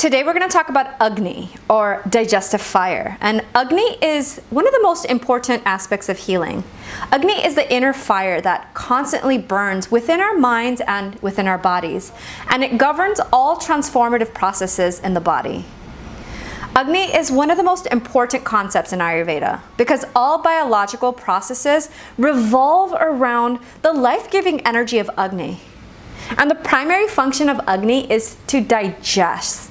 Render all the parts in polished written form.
Today we're going to talk about Agni, or digestive fire. And Agni is one of the most important aspects of healing. Agni is the inner fire that constantly burns within our minds and within our bodies, and it governs all transformative processes in the body. Agni is one of the most important concepts in Ayurveda because all biological processes revolve around the life-giving energy of Agni. And the primary function of Agni is to digest,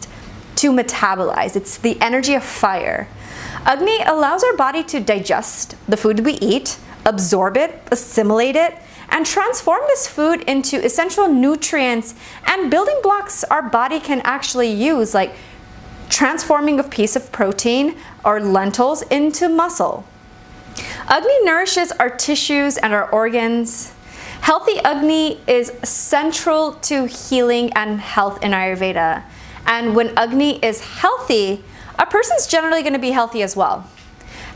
to metabolize. It's the energy of fire. Agni allows our body to digest the food we eat, absorb it, assimilate it, and transform this food into essential nutrients and building blocks our body can actually use, like transforming a piece of protein or lentils into muscle. Agni nourishes our tissues and our organs. Healthy Agni is central to healing and health in Ayurveda. And when Agni is healthy, a person's generally going to be healthy as well.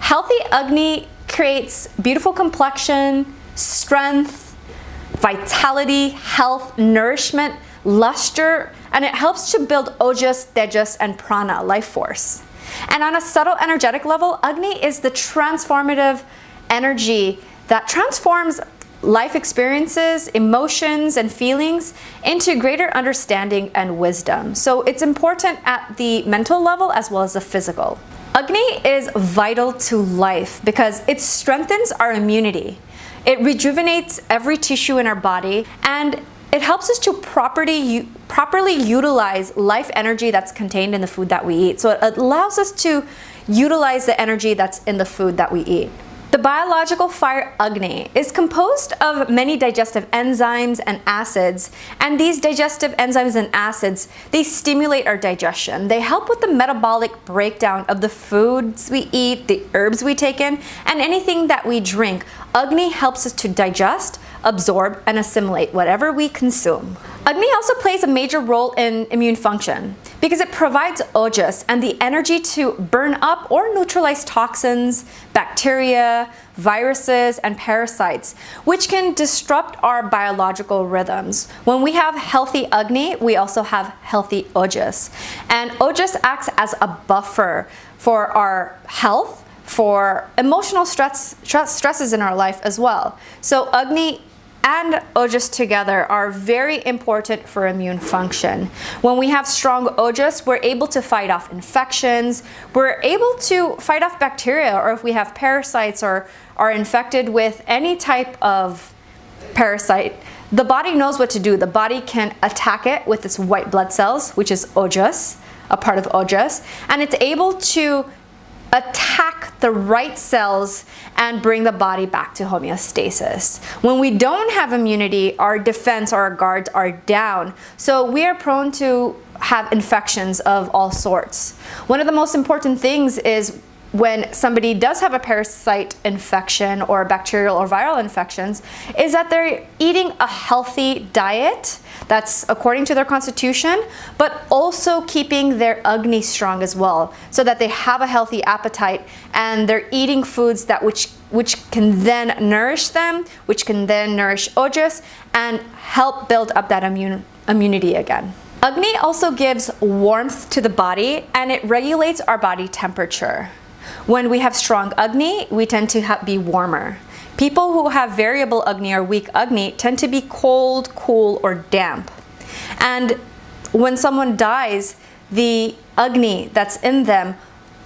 Healthy Agni creates beautiful complexion, strength, vitality, health, nourishment, luster, and it helps to build ojas, tejas, and prana, life force. And on a subtle energetic level, Agni is the transformative energy that transforms life experiences, emotions, and feelings into greater understanding and wisdom. So it's important at the mental level as well as the physical. Agni is vital to life because it strengthens our immunity. It rejuvenates every tissue in our body, and it helps us to properly utilize life energy that's contained in the food that we eat. So it allows us to utilize the energy that's in the food that we eat. The biological fire Agni is composed of many digestive enzymes and acids, and these digestive enzymes and acids, they stimulate our digestion. They help with the metabolic breakdown of the foods we eat, the herbs we take in, and anything that we drink. Agni helps us to digest, absorb, and assimilate whatever we consume. Agni also plays a major role in immune function because it provides ojas and the energy to burn up or neutralize toxins, bacteria, viruses, and parasites, which can disrupt our biological rhythms. When we have healthy Agni, we also have healthy ojas. And ojas acts as a buffer for our health, for emotional stresses in our life as well. So Agni and ojas together are very important for immune function. When we have strong ojas, we're able to fight off infections, we're able to fight off bacteria, or if we have parasites or are infected with any type of parasite, the body knows what to do. The body can attack it with its white blood cells, which is ojas, a part of ojas, and it's able to attack the right cells and bring the body back to homeostasis. When we don't have immunity, our defense or our guards are down. So we are prone to have infections of all sorts. One of the most important things is when somebody does have a parasite infection or bacterial or viral infections is that they're eating a healthy diet that's according to their constitution, but also keeping their Agni strong as well, so that they have a healthy appetite and they're eating foods that which can then nourish them, which can then nourish ojas and help build up that immunity again. Agni also gives warmth to the body and it regulates our body temperature. When we have strong Agni, we tend to be warmer. People who have variable Agni or weak Agni tend to be cold, cool, or damp. And when someone dies, the Agni that's in them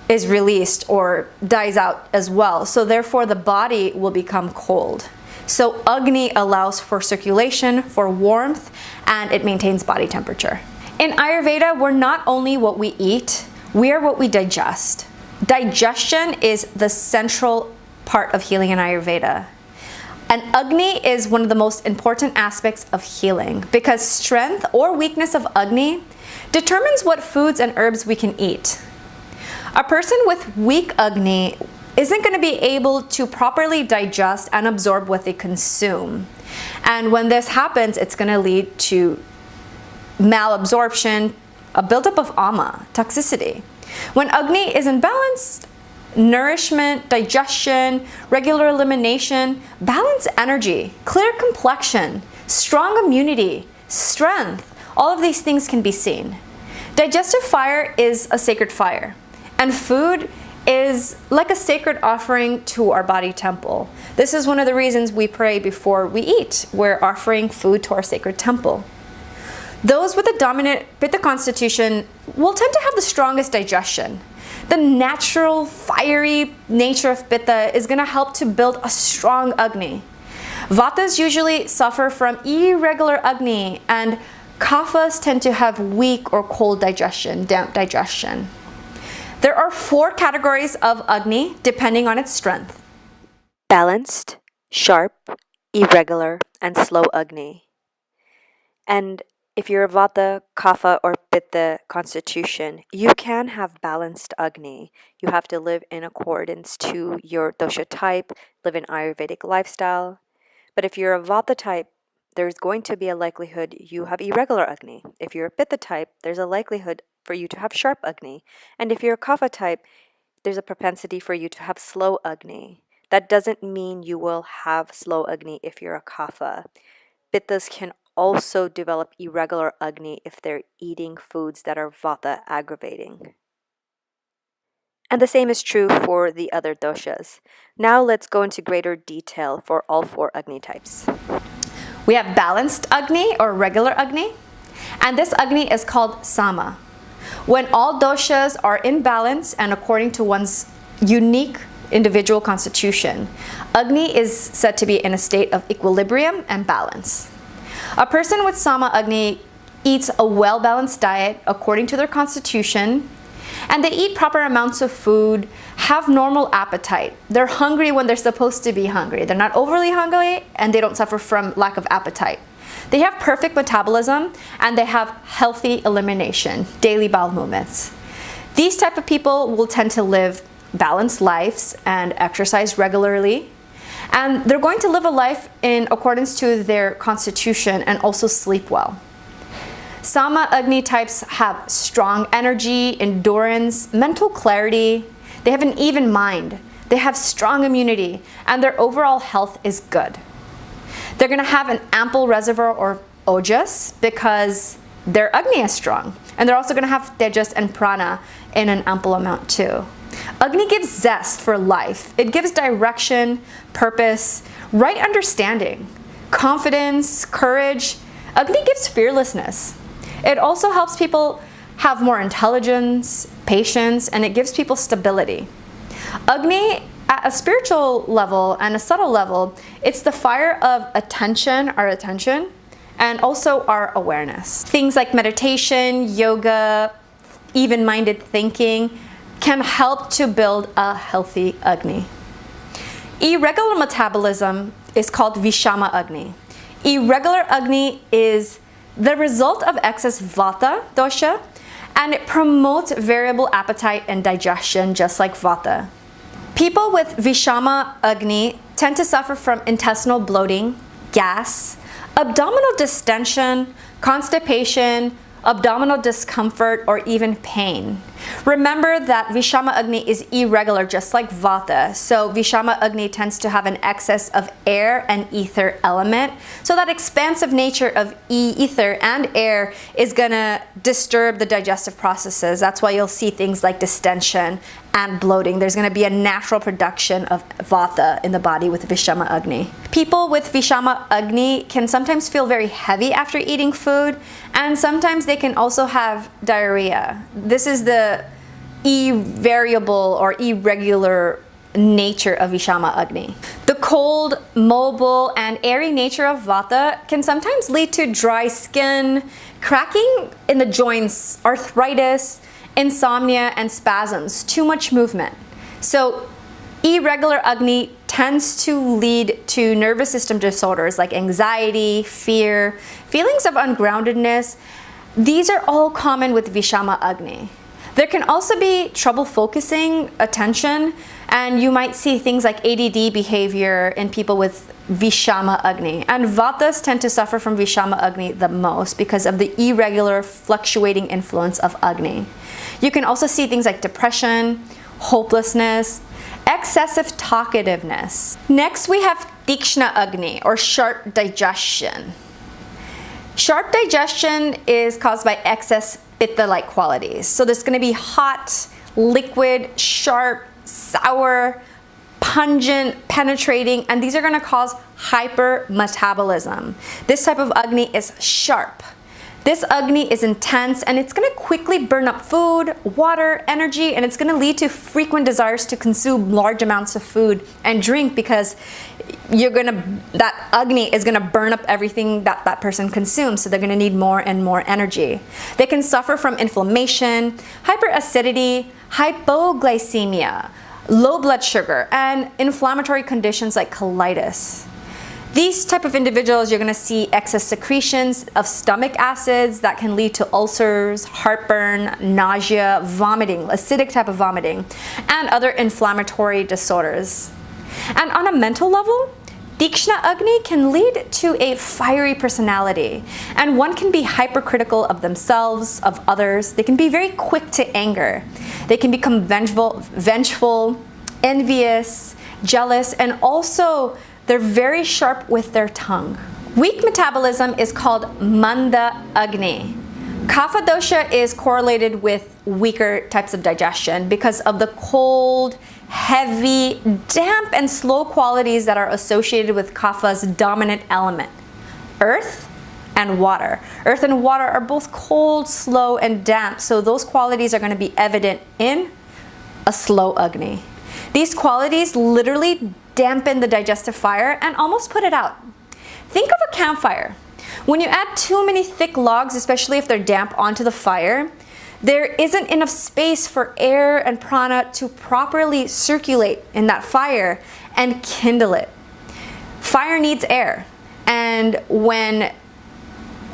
is released or dies out as well. So therefore the body will become cold. So Agni allows for circulation, for warmth, and it maintains body temperature. In Ayurveda, we're not only what we eat, we are what we digest. Digestion is the central part of healing in Ayurveda. And Agni is one of the most important aspects of healing because strength or weakness of Agni determines what foods and herbs we can eat. A person with weak Agni isn't going to be able to properly digest and absorb what they consume. And when this happens, it's going to lead to malabsorption, a buildup of ama, toxicity. When Agni is imbalanced, nourishment, digestion, regular elimination, balanced energy, clear complexion, strong immunity, strength, all of these things can be seen. Digestive fire is a sacred fire, and food is like a sacred offering to our body temple. This is one of the reasons we pray before we eat. We're offering food to our sacred temple. Those with a dominant Pitta constitution will tend to have the strongest digestion. The natural fiery nature of Pitta is going to help to build a strong Agni. Vatas usually suffer from irregular Agni, and Kaphas tend to have weak or cold digestion, damp digestion. There are 4 categories of Agni depending on its strength: balanced, sharp, irregular, and slow Agni. And if you're a Vata, Kapha, or Pitta constitution, you can have balanced Agni. You have to live in accordance to your dosha type, live an Ayurvedic lifestyle. But if you're a Vata type, there's going to be a likelihood you have irregular Agni. If you're a Pitta type, there's a likelihood for you to have sharp Agni. And if you're a Kapha type, there's a propensity for you to have slow Agni. That doesn't mean you will have slow Agni if you're a Kapha. Pittas can also develop irregular Agni if they're eating foods that are Vata aggravating. And the same is true for the other doshas. Now let's go into greater detail for all 4 Agni types. We have balanced Agni or regular Agni, and this Agni is called Sama. When all doshas are in balance and according to one's unique individual constitution, Agni is said to be in a state of equilibrium and balance. A person with Sama Agni eats a well-balanced diet according to their constitution, and they eat proper amounts of food, have normal appetite. They're hungry when they're supposed to be hungry. They're not overly hungry, and they don't suffer from lack of appetite. They have perfect metabolism, and they have healthy elimination, daily bowel movements. These type of people will tend to live balanced lives and exercise regularly, and they're going to live a life in accordance to their constitution and also sleep well. Sama Agni types have strong energy, endurance, mental clarity. They have an even mind. They have strong immunity, and their overall health is good. They're going to have an ample reservoir or ojas because their Agni is strong. And they're also going to have tejas and prana in an ample amount too. Agni gives zest for life. It gives direction, purpose, right understanding, confidence, courage. Agni gives fearlessness. It also helps people have more intelligence, patience, and it gives people stability. Agni, at a spiritual level and a subtle level, it's the fire of attention, our attention, and also our awareness. Things like meditation, yoga, even-minded thinking can help to build a healthy Agni. Irregular metabolism is called Vishama Agni. Irregular Agni is the result of excess Vata dosha, and it promotes variable appetite and digestion just like Vata. People with Vishama Agni tend to suffer from intestinal bloating, gas, abdominal distension, constipation, abdominal discomfort, or even pain. Remember that Vishama Agni is irregular just like Vata, so Vishama Agni tends to have an excess of air and ether element, so that expansive nature of ether and air is gonna disturb the digestive processes. That's why you'll see things like distension and bloating. There's gonna be a natural production of Vata in the body with Vishama Agni. People with Vishama Agni can sometimes feel very heavy after eating food, and sometimes they can also have diarrhea. This is the variable or irregular nature of Vishama Agni. The cold, mobile, and airy nature of Vata can sometimes lead to dry skin, cracking in the joints, arthritis, insomnia, and spasms, too much movement. So irregular Agni tends to lead to nervous system disorders like anxiety, fear, feelings of ungroundedness. These are all common with Vishama Agni. There can also be trouble focusing, attention, and you might see things like ADD behavior in people with Vishama Agni. And Vatas tend to suffer from Vishama Agni the most because of the irregular, fluctuating influence of Agni. You can also see things like depression, hopelessness, excessive talkativeness. Next, we have Tikshna Agni, or sharp digestion. Sharp digestion is caused by excess pitta-like qualities. So there's going to be hot, liquid, sharp, sour, pungent, penetrating, and these are going to cause hypermetabolism. This type of Agni is sharp. This Agni is intense, and it's going to quickly burn up food, water, energy, and it's going to lead to frequent desires to consume large amounts of food and drink, because that Agni is going to burn up everything that that person consumes, so they're going to need more and more energy. They can suffer from inflammation, hyperacidity, hypoglycemia, low blood sugar, and inflammatory conditions like colitis. These type of individuals, you're going to see excess secretions of stomach acids that can lead to ulcers, heartburn, nausea, vomiting, acidic type of vomiting, and other inflammatory disorders. And on a mental level, Tikshna Agni can lead to a fiery personality, and one can be hypercritical of themselves, of others. They can be very quick to anger. They can become vengeful, envious, jealous, and also they're very sharp with their tongue. Weak metabolism is called Manda Agni. Kapha dosha is correlated with weaker types of digestion because of the cold, heavy, damp, and slow qualities that are associated with Kapha's dominant element, earth and water. Earth and water are both cold, slow, and damp, so those qualities are going to be evident in a slow Agni. These qualities literally dampen the digestive fire and almost put it out. Think of a campfire. When you add too many thick logs, especially if they're damp, onto the fire, there isn't enough space for air and prana to properly circulate in that fire and kindle it. Fire needs air, and when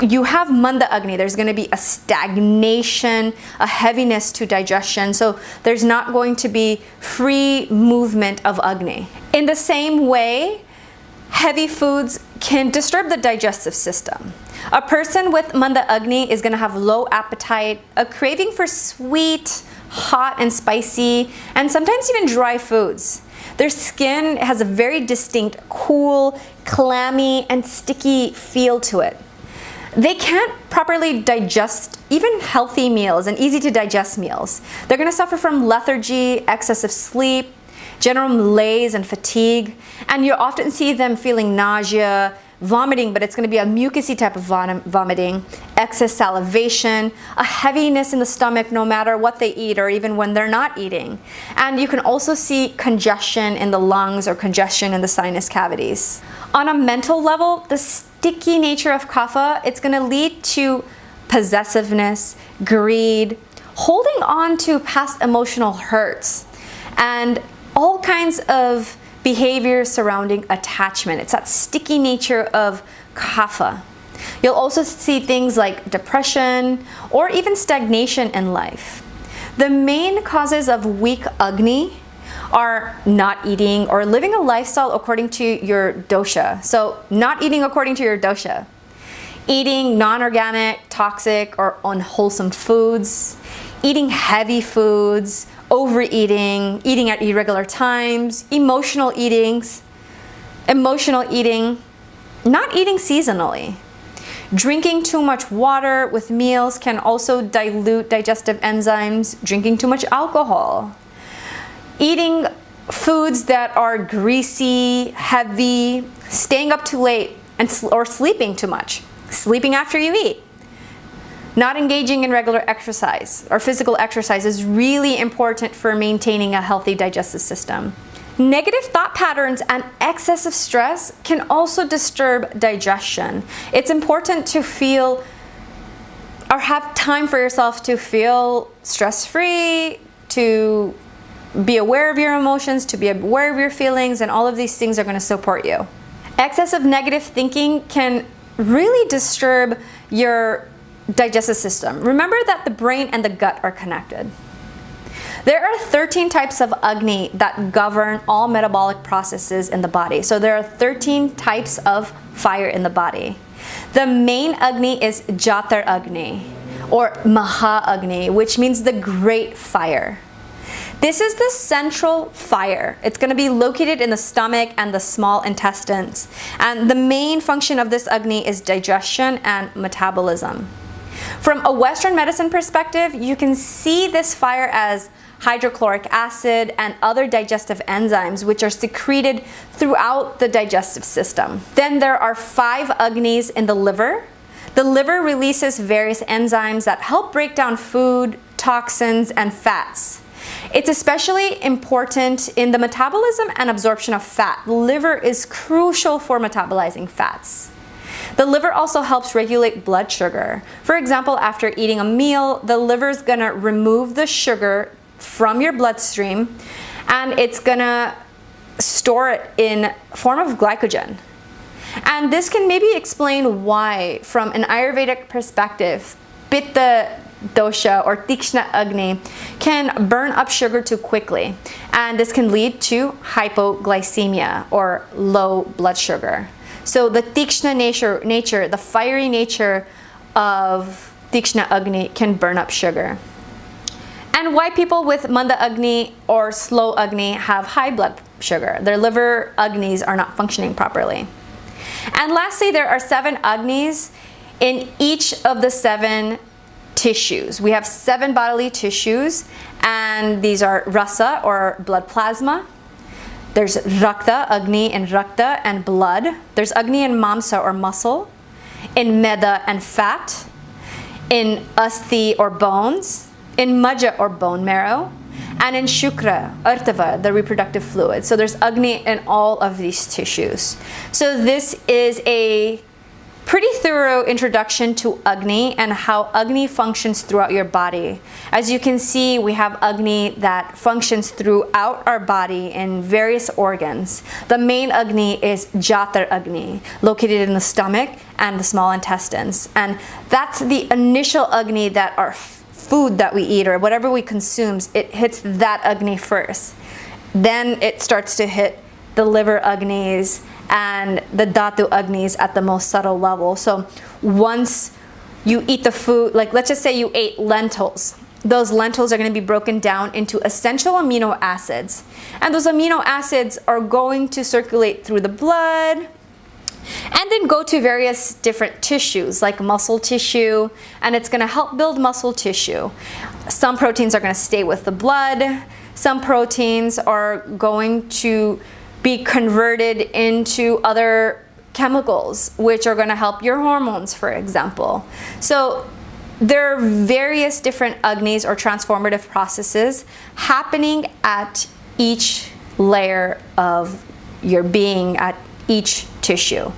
you have Manda Agni, there's going to be a stagnation, a heaviness to digestion, so there's not going to be free movement of Agni. In the same way, heavy foods can disturb the digestive system. A person with Manda Agni is going to have low appetite, a craving for sweet, hot, and spicy, and sometimes even dry foods. Their skin has a very distinct, cool, clammy, and sticky feel to it. They can't properly digest even healthy meals and easy to digest meals. They're going to suffer from lethargy, excessive sleep, general malaise and fatigue, and you often see them feeling nausea, vomiting, but it's going to be a mucousy type of vomiting, excess salivation, a heaviness in the stomach no matter what they eat or even when they're not eating. And you can also see congestion in the lungs or congestion in the sinus cavities. On a mental level, the sticky nature of kapha, it's going to lead to possessiveness, greed, holding on to past emotional hurts, and all kinds of behaviors surrounding attachment. It's that sticky nature of kapha. You'll also see things like depression or even stagnation in life. The main causes of weak Agni are not eating or living a lifestyle according to your dosha. So not eating according to your dosha. Eating non-organic, toxic, or unwholesome foods. Eating heavy foods. Overeating. Eating at irregular times. Emotional eating. Not eating seasonally. Drinking too much water with meals can also dilute digestive enzymes. Drinking too much alcohol. Eating foods that are greasy, heavy, staying up too late, or sleeping too much. Sleeping after you eat. Not engaging in regular exercise or physical exercise is really important for maintaining a healthy digestive system. Negative thought patterns and excessive stress can also disturb digestion. It's important to feel or have time for yourself to feel stress-free, to be aware of your emotions, to be aware of your feelings, and all of these things are going to support you. Excessive negative thinking can really disturb your digestive system. Remember that the brain and the gut are connected. There are 13 types of Agni that govern all metabolic processes in the body. So there are 13 types of fire in the body. The main Agni is Jatar Agni or Maha Agni, which means the great fire. This is the central fire. It's going to be located in the stomach and the small intestines. And the main function of this Agni is digestion and metabolism. From a Western medicine perspective, you can see this fire as hydrochloric acid and other digestive enzymes which are secreted throughout the digestive system. Then there are 5 Agnis in the liver. The liver releases various enzymes that help break down food, toxins, and fats. It's especially important in the metabolism and absorption of fat. The liver is crucial for metabolizing fats. The liver also helps regulate blood sugar. For example, after eating a meal, the liver is gonna remove the sugar from your bloodstream and it's gonna store it in form of glycogen. And this can maybe explain why, from an Ayurvedic perspective, Pitta dosha or Tikshna Agni can burn up sugar too quickly. And this can lead to hypoglycemia or low blood sugar. So the Tikshna nature, the fiery nature of Tikshna Agni can burn up sugar. And why people with Manda Agni or slow Agni have high blood sugar. Their liver Agnis are not functioning properly. And lastly, there are 7 Agnis in each of the 7 tissues. We have 7 bodily tissues, and these are rasa or blood plasma. There's Rakta, Agni in Rakta and blood. There's Agni in Mamsa or muscle, in Meda and fat, in Asthi or bones, in Maja or bone marrow, and in Shukra, Artava, the reproductive fluid. So there's Agni in all of these tissues. So this is a pretty thorough introduction to Agni and how Agni functions throughout your body. As you can see, we have Agni that functions throughout our body in various organs. The main Agni is Jatar Agni, located in the stomach and the small intestines. And that's the initial Agni that our food that we eat or whatever we consume, it hits that Agni first. Then it starts to hit the liver Agnis and the Dhatu Agnis at the most subtle level. So once you eat the food, like let's just say you ate lentils, those lentils are going to be broken down into essential amino acids. And those amino acids are going to circulate through the blood and then go to various different tissues like muscle tissue, and it's going to help build muscle tissue. Some proteins are going to stay with the blood. Some proteins are going to be converted into other chemicals, which are going to help your hormones, for example. So there are various different Agnis or transformative processes happening at each layer of your being, at each tissue.